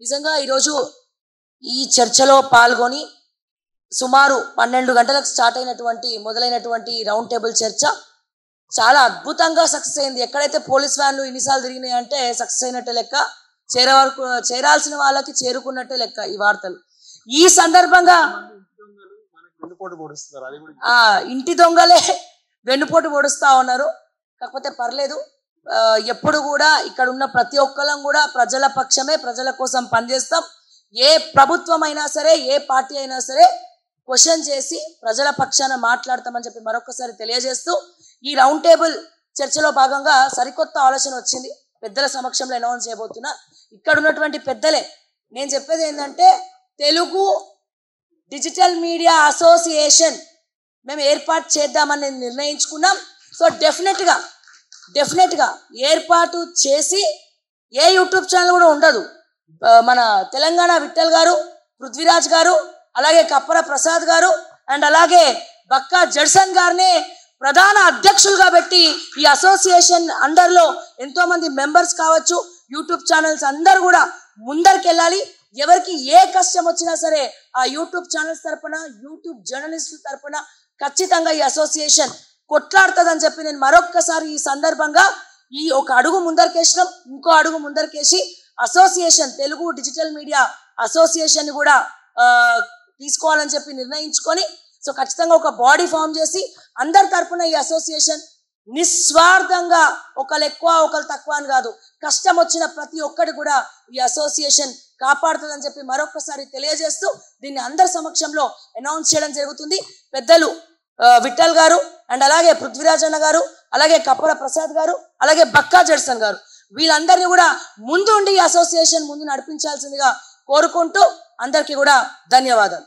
నిజంగా ఈరోజు ఈ చర్చలో పాల్గొని సుమారు 12 గంటలకు స్టార్ట్ అయినటువంటి మొదలైనటువంటి రౌండ్ టేబుల్ చర్చ చాలా అద్భుతంగా సక్సెస్ అయింది. ఎక్కడైతే పోలీస్ వ్యాన్లు ఇన్నిసార్లు తిరిగినాయి అంటే సక్సెస్ అయినట్టే లెక్క, చేరాల్సిన వాళ్ళకి చేరుకున్నట్టే లెక్క ఈ వార్తలు. ఈ సందర్భంగా ఇంటి దొంగలే వెన్నుపోటు పొడుస్తా ఉన్నారు. కాకపోతే పర్లేదు, ఎప్పుడు కూడా ఇక్కడ ఉన్న ప్రతి ఒక్కరం కూడా ప్రజల పక్షమే, ప్రజల కోసం పనిచేస్తాం. ఏ ప్రభుత్వం అయినా సరే, ఏ పార్టీ అయినా సరే క్వశ్చన్ చేసి ప్రజల పక్షాన మాట్లాడతామని చెప్పి మరొకసారి తెలియజేస్తూ, ఈ రౌండ్ టేబుల్ చర్చలో భాగంగా సరికొత్త ఆలోచన వచ్చింది. పెద్దల సమక్షంలో అనౌన్స్ చేయబోతున్నా. ఇక్కడ ఉన్నటువంటి పెద్దలే నేను చెప్పేది ఏంటంటే, తెలుగు డిజిటల్ మీడియా అసోసియేషన్ మేము ఏర్పాటు చేద్దామని నిర్ణయించుకున్నాం. సో డెఫినెట్గా ఏర్పాటు చేసి ఏ యూట్యూబ్ ఛానల్ కూడా ఉండదు. మన తెలంగాణ విఠల్ గారు, పృథ్వీరాజ్ గారు, అలాగే కప్పర ప్రసాద్ గారు అండ్ అలాగే బక్కా జడ్సన్ గారిని ప్రధాన అధ్యక్షులుగా పెట్టి ఈ అసోసియేషన్ అండర్లో ఎంతో మంది మెంబర్స్ కావచ్చు, యూట్యూబ్ ఛానల్స్ అందరూ కూడా ముందరికి వెళ్ళాలి. ఎవరికి ఏ కష్టం వచ్చినా సరే ఆ యూట్యూబ్ ఛానల్స్ తరపున, యూట్యూబ్ జర్నలిస్టుల తరపున ఖచ్చితంగా ఈ అసోసియేషన్ కొట్లాడుతుందని చెప్పి నేను మరొక్కసారి ఈ సందర్భంగా ఈ ఒక అడుగు ముందరికేసినాం, ఇంకో అడుగు ముందరికేసి association, Telugu digital media association కూడా తీసుకోవాలని చెప్పి నిర్ణయించుకొని, సో ఖచ్చితంగా ఒక బాడీ ఫామ్ చేసి అందరి తరపున ఈ అసోసియేషన్ నిస్వార్థంగా ఒకరు ఎక్కువ ఒకరు తక్కువ అని కాదు, కష్టం వచ్చిన ప్రతి ఒక్కటి కూడా ఈ అసోసియేషన్ కాపాడుతుందని చెప్పి మరొకసారి తెలియజేస్తూ దీన్ని అందరి సమక్షంలో అనౌన్స్ చేయడం జరుగుతుంది. పెద్దలు విఠల్ గారు అండ్ అలాగే పృథ్వీరాజ్ అన్న గారు, అలాగే కప్పల ప్రసాద్ గారు, అలాగే బక్కా జడ్సన్ గారు, వీళ్ళందరినీ కూడా ముందు ఉండి ఈ అసోసియేషన్ ముందు నడిపించాల్సిందిగా కోరుకుంటూ అందరికీ కూడా ధన్యవాదాలు.